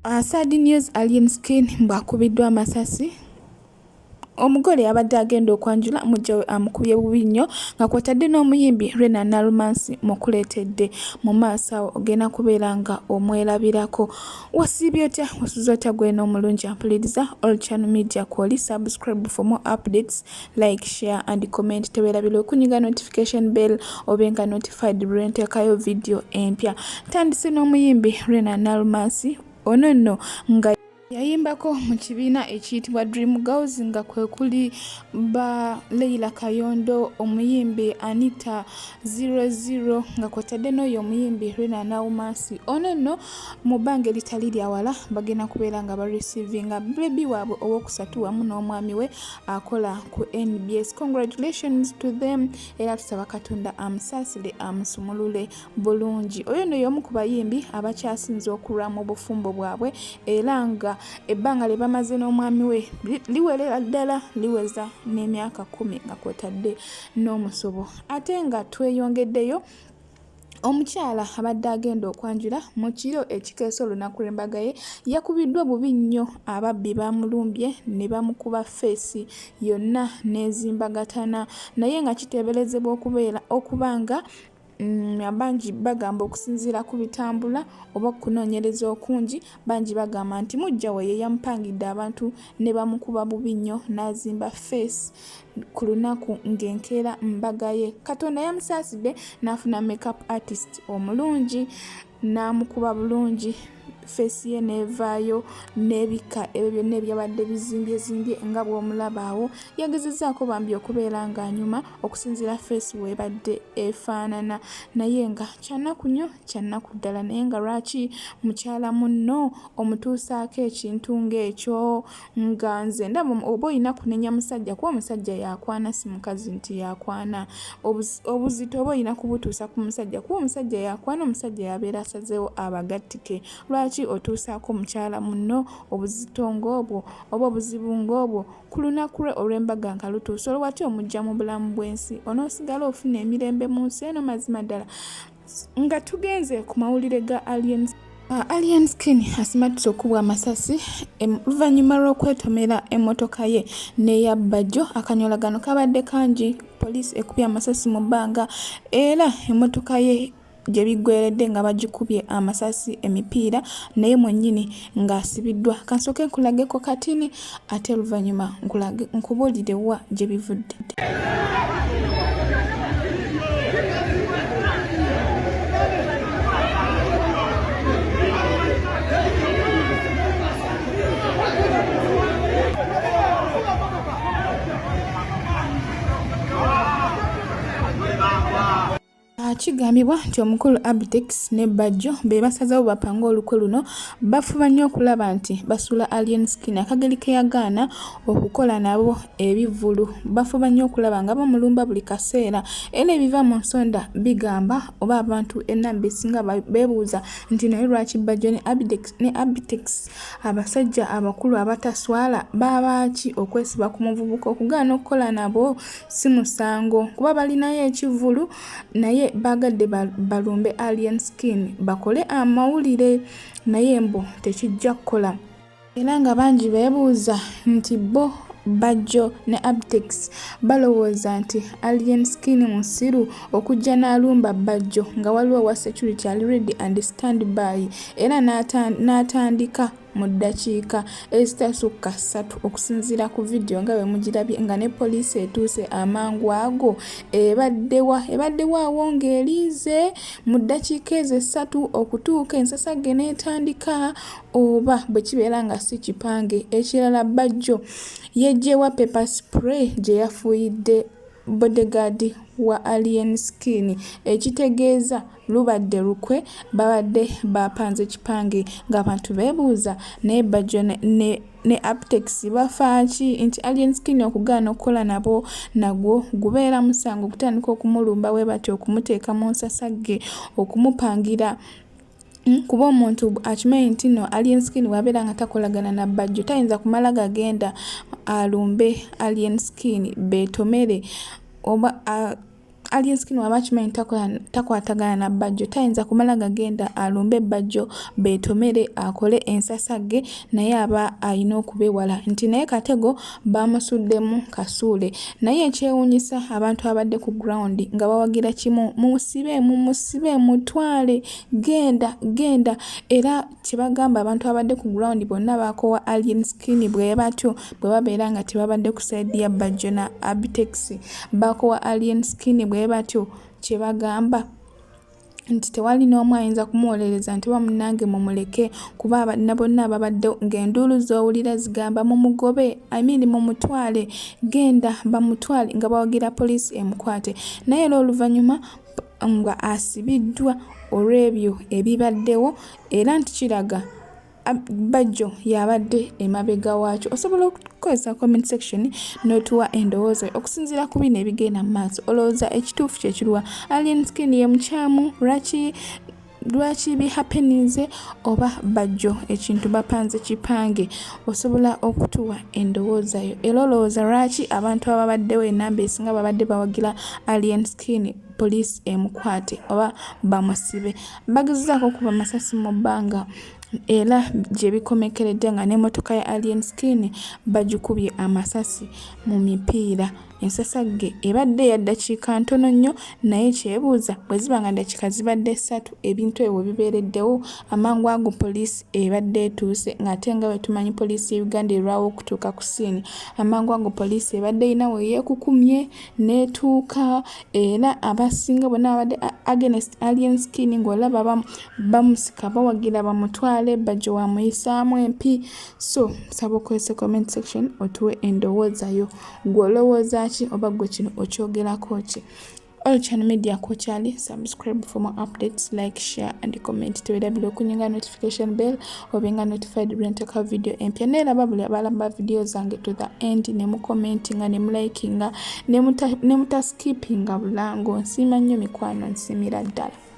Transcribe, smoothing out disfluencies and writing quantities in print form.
Sad news, alien skin akubidwa amasasi. Omugole abadde agenda okwanjula mujjawe amukubye bubi nnyo nga kw'otadde n'Omuyimbi Rena Nalumansi mukuleetedde mu maaso awo ogenda kubeera nga omwerabirako. Wasiibye otya? Wasuze otya gwena omulungi ampuliriza all channel media kwoli subscribe for more updates, like, share and comment. Teweerabira okunyiga notification bell obenga notified bwe nteekayo video empya. Tandise n'Omuyimbi Rena Nalumansi ono nno nga yayimbako mu kibiina ekiyitibwa Dream Girls nga kwe kuli ba Leila Kayondo, Omuyimbi Anita 00 nga kw'otadde n'oyo Omuyimbi Rena Nalumansi. Ono nno mu bbanga eritali lya wala bagenda kubeera nga barecevinga baby waabwe ow'okusatu wamu n'omwami we akola ku NBS. Congratulations to them, era tusaba Katonda amusaasire amusumulule bulungi. Oyo nno y'omu ku bayimbi abakyasinze okulwa mu bufumbo bwabwe era nga ebbanga lye bamaze n'omwami we liwerera ddala liweza n'emyaka 10 nga kw'otadde n'omusobo. Ate nga tweyongeddeyo omukyala abadde agenda okwanjula mu kiro ekikeesa olunaku lw'embaga ye yakubiddwa bubi nnyo. Ababbi bamulumbye ne bamukuba feesi yonna n'ezimbagatana, naye nga kiteeberezebwa okuba nga abangi bagamba okusinziira ku bitambula oba kunoonyereza okungi, bangi bagamba nti mujjawe ye yamupangidde abantu ne bamukuba bubi nnyo n'azimba feesi ku lunaku ng'enkeera Mbaga ye. Katonda yamusaasidde n'afuna makeup artist omulungi n'amukuba bulungi, feesi ye n'evaayo n'ebika ebyo byonna ebyabadde bizimbyezimbye nga bw'omulaba awo. Yagezezzaako bambi okubeera ng'anyuma okusinziira feesi webadde efaanana, naye nga kyanaku nnyo kyanaku ddala. Naye nga lwaki mukyala munno omutuusaako ekintu ng'ekyo? Nga nze ndaba oba olina kunenya musajja kuba omusajja yakwana, si mukazi nti yakwana. Obuzito oba olina kubutuusa ku musajja kuba omusajja yakwana, omusajja yabeera asazeewo abagattike. Lwaki otuusaako mukyala munno obuzito ng'obwo oba obuzibu ng'obwo ku lunaku lwe olw'embaga nga lutuuse? Olwati omujja mu bulamu bw'ensi onoosigala ofuna emirembe mu nsi eno? Mazima ddala nga tugenze ku mawulire ga alien skin asimatuse okubwa amasasi oluvannyuma lw'okwetomera emmotoka ye n'eya bbajjo. Akanyolagano kabadde kangi, poliisi ekubye amasasi mu bbanga era emmotoka ye gye biggweredde nga bagikubye amasasi emipiira, naye mwennyini ng'asibiddwa. Kansooke nkulageko katini ate oluvannyuma nkubuulire wa gye bivudde. Kigambibwa nti omukulu Abitex ne Bajjo be basazeewo bapanga olukwe luno bafuba nnyo okulaba nti basula alien skin. Akageri ke yagaana okukola nabo ebivvulu, bafuba nnyo okulaba nga bamulumba buli kaseera, era ebiva mu nsonda bigamba oba abantu ennamba esinga beebuuza nti naye lwaki Bajjo ne Abitex abasajja abakulu abataswala babaaki okwesiba ku muvubuka? Okugaana okukola nabo si musango kuba balinayo ekivvulu, naye bagadde balumbe alien skin bakole amawulire, naye mbo tekijja kukola. Era nga bangi beebuuza nti bo Bajjo ne Abitex balowooza nti alien skin musiru okujja n'alumba Bajjo nga waliwo wa security ali ready and stand by, era n'atandika mu ddakiika ezitasukka 3 okusinziira ku vidiyo nga bwe mugirabye, nga ne poliisi etuuse amangu ago. Ebaddewo awo ng'eriize mu ddakiika ezo 3 okutuuka ensasage n'etandika, oba bwe kibeera nga si kipange. Ekirala Bajjo yeggyewa pepper spray gye yafuuyidde bodyguard wa alien skin, ekitegeeza lubadde lukwe babadde bapanze kipange. Ng'abantu beebuuza naye Bajjo ne Abitex bafaaki nti alien skin okugaana okukola nabo nagwo gubeera musango, okutandika okumulumba bwe batyo, okumuteeka mu nsasage, okumupangira kuba omuntu akimanyi nti no alien skin bw'abeera nga takolagana na Bajjo tayinza kumala gagenda alumbe alien skin beetomere oba Alien Skin waba kimanyi takwatagana na bajjo tayinza kumala gagenda alumbe bajjo beetomere akole ensasage naye aba alina okubewala nti naye Katego bamusuddemu kasuule. Naye ekyewuunyisa abantu abadde ku ground nga bawagira kimu mumusibe mutwale genda era kyebagamba abantu abadde ku ground bonna bakowa Alien Skin bwe batyo bwe babeera nga tebabadde ku side ya bajjo na Abitex bakowa Alien Skin bwe batyo kyebagamba nti tewali n'omu ayinza kumuwolereza nti bamunange mumuleke kuba bonna babadde ng'enduulu z'owulira zigamba mumugobe mumutwale genda bamutwale nga bawagira poliisi emukwate naye era oluvannyuma nga asibiddwa olw'ebyo ebibaddewo era nti kiraga bajjo yabadde emabega waakyo. Osobola okukozesa comment section n'otuwa endowooza okusinziira ku bino ebigenda mu maaso olowooza ekituufu kye kiruwa Alien Skin ye mukyamu lwaki bihappeninze oba bajjo ekintu bapanze kipange osobola okutuwa endowooza yo era olowooza lwaki abantu ababaddewo enamba esinga babadde bawagira Alien Skin poliisi emukwate oba bamusibe bagezaako okuba amasasi mu bbanga era gye bikomekeredde nga n'emmotoka ya Alien Skin bagikubye amasasi mu mipiira ensasagge ebadde ya ddakiika ntono nnyo naye kyebuuza bwe ziba nga ddakiika zibadde 3 ebintu ebyo bibeereddewo amangu ago poliisi ebadde etuuse ng'ate nga bwe tumanyi poliisi ya Uganda erwawo okutuuka ku siini amangu ago poliisi ebadde erina we yeekukumye n'etuuka era abasinga bonna babadde against Alien Skin ng'olaba bamusika bawagira bamutwale bajjo wamuyisaamu empi so saba okozesa comment section otuwe endowooza yo gw'olowooza ki oba gwe kino okyogerako ki. All channel media kochali subscribe for more updates, like, share and comment. Tuweda bilo kunyinga notification bell obenga notified rentaka video empya nera babuli abalamba video zange to the end nemu commentinga nemu likinga nemu skippinga bulango nsima nnyo mikwano nsimira ddala.